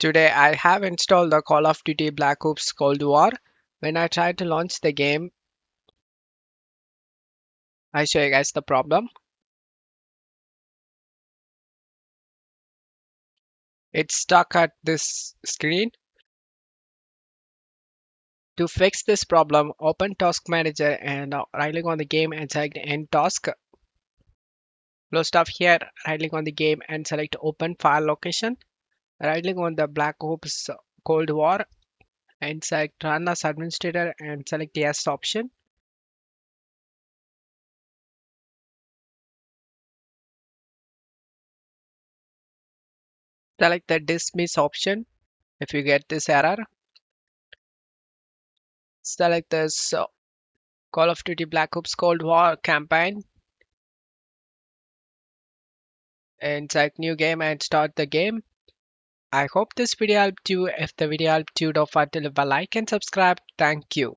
Today I have installed the Call of Duty Black Ops Cold War. When I tried to launch the game, I show you guys the problem. It's stuck at this screen. To fix this problem, open Task Manager and right click on the game and select End Task. Close off here, right click on the game and select Open File Location. Right click on the Black Ops Cold War and select Run as Administrator and select Yes option. Select the Dismiss option if you get this error. Select this Call of Duty Black Ops Cold War campaign and select new game and start the game. I hope this video helped you. If the video helped you, don't forget to leave a like and subscribe. Thank you.